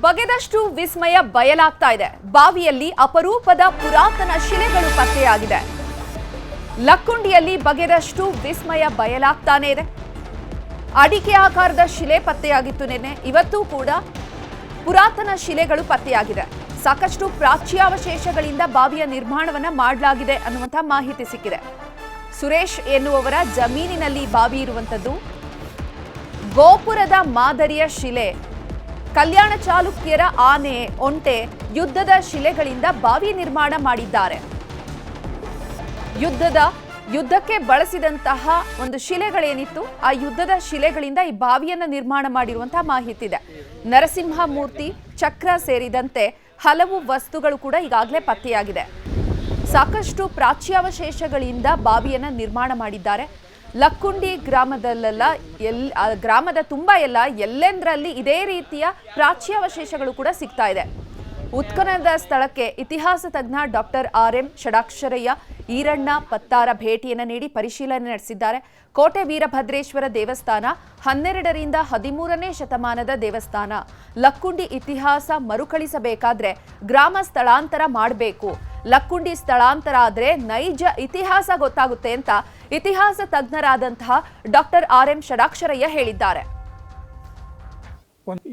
ಬಗೆದಷ್ಟು ವಿಸ್ಮಯ ಬಯಲಾಗ್ತಾ ಇದೆ. ಬಾವಿಯಲ್ಲಿ ಅಪರೂಪದ ಪುರಾತನ ಶಿಲೆಗಳು ಪತ್ತೆಯಾಗಿದೆ. ಲಕ್ಕುಂಡಿಯಲ್ಲಿ ಬಗೆದಷ್ಟು ವಿಸ್ಮಯ ಬಯಲಾಗ್ತಾನೆ ಇದೆ. ಅಡಿಕೆ ಆಕಾರದ ಶಿಲೆ ಪತ್ತೆಯಾಗಿತ್ತು ನಿನ್ನೆ. ಇವತ್ತು ಕೂಡ ಪುರಾತನ ಶಿಲೆಗಳು ಪತ್ತೆಯಾಗಿದೆ. ಸಾಕಷ್ಟು ಪ್ರಾಚ್ಯಾವಶೇಷಗಳಿಂದ ಬಾವಿಯ ನಿರ್ಮಾಣವನ್ನ ಮಾಡಲಾಗಿದೆ ಅನ್ನುವಂಥ ಮಾಹಿತಿ ಸಿಕ್ಕಿದೆ. ಸುರೇಶ್ ಎನ್ನುವವರ ಜಮೀನಿನಲ್ಲಿ ಬಾವಿ ಇರುವಂಥದ್ದು. ಗೋಪುರದ ಮಾದರಿಯ ಶಿಲೆ, ಕಲ್ಯಾಣ ಚಾಲುಕ್ಯರ ಆನೆ, ಒಂಟೆ, ಯುದ್ಧದ ಶಿಲೆಗಳಿಂದ ಬಾವಿ ನಿರ್ಮಾಣ ಮಾಡಿದ್ದಾರೆ. ಯುದ್ಧಕ್ಕೆ ಬಳಸಿದಂತಹ ಒಂದು ಶಿಲೆಗಳೇನಿತ್ತು, ಆ ಯುದ್ಧದ ಶಿಲೆಗಳಿಂದ ಈ ಬಾವಿಯನ್ನು ನಿರ್ಮಾಣ ಮಾಡಿರುವಂತಹ ಮಾಹಿತಿ ಇದೆ. ನರಸಿಂಹ ಮೂರ್ತಿ, ಚಕ್ರ ಸೇರಿದಂತೆ ಹಲವು ವಸ್ತುಗಳು ಕೂಡ ಈಗಾಗಲೇ ಪತ್ತೆಯಾಗಿದೆ. ಸಾಕಷ್ಟು ಪ್ರಾಚ್ಯಾವಶೇಷಗಳಿಂದ ಬಾವಿಯನ್ನು ನಿರ್ಮಾಣ ಮಾಡಿದ್ದಾರೆ. ಲಕ್ಕುಂಡಿ ಗ್ರಾಮದಲ್ಲೆಲ್ಲ ಗ್ರಾಮದ ತುಂಬ ಎಲ್ಲೆಂದರಲ್ಲಿ ಇದೇ ರೀತಿಯ ಪ್ರಾಚ್ಯಾವಶೇಷಗಳು ಕೂಡ ಸಿಗ್ತಾ ಇದೆ. ಉತ್ಖನನದ ಸ್ಥಳಕ್ಕೆ ಇತಿಹಾಸ ತಜ್ಞ ಡಾಕ್ಟರ್ RM ಷಡಾಕ್ಷರಯ್ಯ, ಈರಣ್ಣ ಪತ್ತಾರ ಭೇಟಿಯನ್ನು ನೀಡಿ ಪರಿಶೀಲನೆ ನಡೆಸಿದ್ದಾರೆ. ಕೋಟೆ ವೀರಭದ್ರೇಶ್ವರ ದೇವಸ್ಥಾನ 12ರಿಂದ 13ನೇ ಶತಮಾನದ ದೇವಸ್ಥಾನ. ಲಕ್ಕುಂಡಿ ಇತಿಹಾಸ ಮರುಕಳಿಸಬೇಕಾದ್ರೆ ಗ್ರಾಮ ಸ್ಥಳಾಂತರ ಮಾಡಬೇಕು. ಲಕ್ಕುಂಡಿ ಸ್ಥಳಾಂತರ ಆದರೆ ನೈಜ ಇತಿಹಾಸ ಗೊತ್ತಾಗುತ್ತೆ ಅಂತ ಇತಿಹಾಸ ತಜ್ಞರಾದಂತಹ ಡಾಕ್ಟರ್ RM ಷಡಾಕ್ಷರಯ್ಯ ಹೇಳಿದ್ದಾರೆ.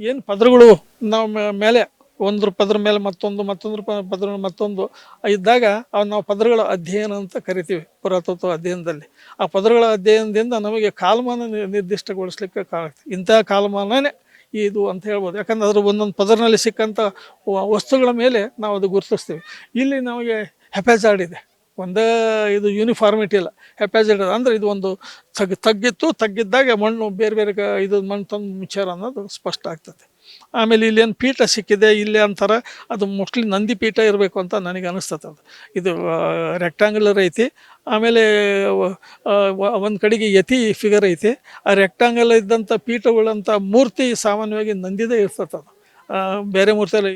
ಏನು ಪದರಗಳು ನಾವು ಮೇಲೆ ಒಂದ್ರ ಪದರ ಮೇಲೆ ಮತ್ತೊಂದು ಪದರ ಮತ್ತೊಂದು ಇದ್ದಾಗ ನಾವು ಪದರಗಳ ಅಧ್ಯಯನ ಅಂತ ಕರಿತೀವಿ ಪುರಾತತ್ವ ಅಧ್ಯಯನದಲ್ಲಿ. ಆ ಪದರಗಳ ಅಧ್ಯಯನದಿಂದ ನಮಗೆ ಕಾಲಮಾನ ನಿರ್ದಿಷ್ಟಗೊಳಿಸ್ಲಿಕ್ಕೆ ಕಾಣುತ್ತೆ. ಇಂತಹ ಕಾಲಮಾನನೇ ಇದು ಅಂತ ಹೇಳ್ಬೋದು. ಯಾಕಂದ್ರೆ ಅದ್ರ ಒಂದೊಂದು ಪದರಿನಲ್ಲಿ ಸಿಕ್ಕಂಥ ವಸ್ತುಗಳ ಮೇಲೆ ನಾವು ಅದು ಗುರುತಿಸ್ತೀವಿ. ಇಲ್ಲಿ ನಮಗೆ ಹೆಪಾಜಾರ್ಡ್ ಇದೆ, ಒಂದೇ ಇದು ಯೂನಿಫಾರ್ಮಿಟಿ ಇಲ್ಲ. ಹೆಪಾಜಾರ್ಡ್ ಅಂದರೆ ಇದು ಒಂದು ತಗ್ಗಿದ್ದಾಗ ಮಣ್ಣು ಬೇರೆ ಇದು ಮಣ್ಣು ತಂದು ಮುಚ್ಚಾರ ಅನ್ನೋದು ಸ್ಪಷ್ಟ ಆಗ್ತದೆ. ಆಮೇಲೆ ಇಲ್ಲೇನು ಪೀಠ ಸಿಕ್ಕಿದೆ ಇಲ್ಲಿ ಅಂತಾರೆ, ಅದು ಮೋಸ್ಟ್ಲಿ ನಂದಿ ಪೀಠ ಇರಬೇಕು ಅಂತ ನನಗೆ ಅನಿಸ್ತದೆ. ಅದು ಇದು ರೆಕ್ಟಾಂಗ್ಯುಲರ್ ಐತಿ. ಆಮೇಲೆ ಒಂದು ಕಡೆಗೆ ಯತಿ ಫಿಗರ್ ಐತಿ. ಆ ರೆಕ್ಟಾಂಗಲ್ ಇದ್ದಂಥ ಪೀಠಗಳಂಥ ಮೂರ್ತಿ ಸಾಮಾನ್ಯವಾಗಿ ನಂದಿದೇ ಇರ್ತದೆ. ಅದು ಬೇರೆ ಮೂರ್ತಿ ಎಲ್ಲ